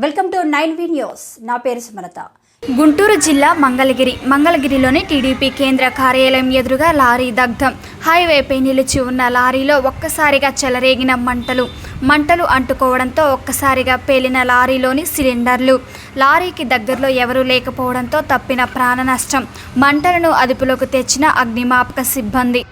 Welcome to 9V news. నా పేరు సుమలత. గుంటూరు జిల్లా మంగళగిరిలోని టీడీపీ కేంద్ర కార్యాలయం ఎదురుగా లారీ దగ్ధం. హైవేపై నిలిచి ఉన్న లారీలో ఒక్కసారిగా చెలరేగిన మంటలు అంటుకోవడంతో ఒక్కసారిగా పేలిన లారీలోని సిలిండర్లు. లారీకి దగ్గరలో ఎవరూ లేకపోవడంతో తప్పిన ప్రాణ నష్టం. మంటలను అదుపులోకి తెచ్చిన అగ్నిమాపక సిబ్బంది.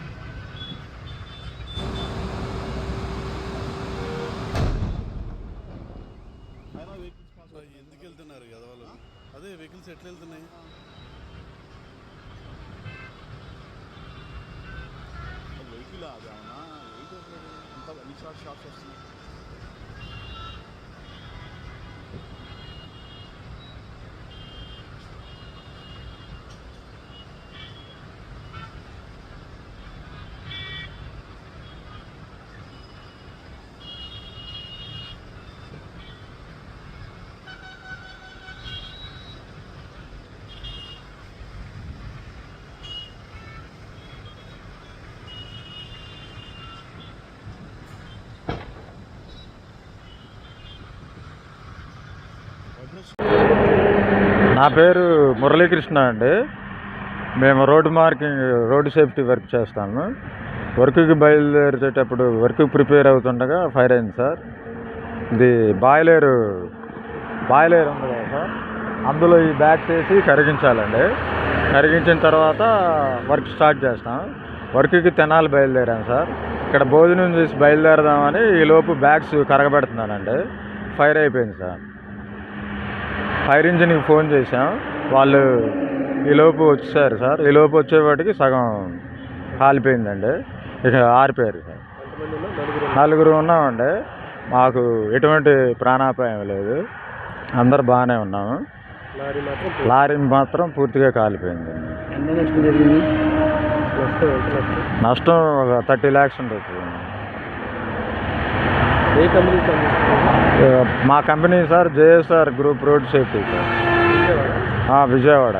ఎందుకు వెళ్తున్నారు కదా వాళ్ళు? అదే వెహికల్స్ ఎట్లా వెళ్తున్నాయి? వెహికల్ అది అవునా? అంతా అన్ని షాప్స్ వస్తున్నాయి. నా పేరు మురళీకృష్ణ అండి. మేము రోడ్డు సేఫ్టీ వర్క్ చేస్తాము. వర్క్కి బయలుదేరేటప్పుడు వర్క్ ప్రిపేర్ అవుతుండగా ఫైర్ అయింది సార్. ఇది బాయిలర్ ఉంది కదా సార్, అందులో ఈ బ్యాగ్స్ వేసి కరిగించాలండి. కరిగించిన తర్వాత వర్క్ స్టార్ట్ చేస్తాం. వర్క్కి తెనాలి బయలుదేరాం సార్. ఇక్కడ భోజనం చేసి బయలుదేరదామని ఈలోపు బ్యాగ్స్ కరగబెడుతున్నానండి. ఫైర్ అయిపోయింది సార్. ఫైర్ ఇంజిన్కి ఫోన్ చేసాం, వాళ్ళు ఈలోపు వచ్చేసారు సార్. ఈలోపు వచ్చేవాటికి సగం కాలిపోయిందండి. ఇక ఆరిపోయారు సార్. నలుగురు ఉన్నామండి. మాకు ఎటువంటి ప్రాణాపాయం లేదు, అందరు బాగానే ఉన్నాము. లారీ మాత్రం పూర్తిగా కాలిపోయింది. నష్టం ఒక 30 lakhs ఉంటుంది. మా company sir JSR group road safety sir, Vijayawada.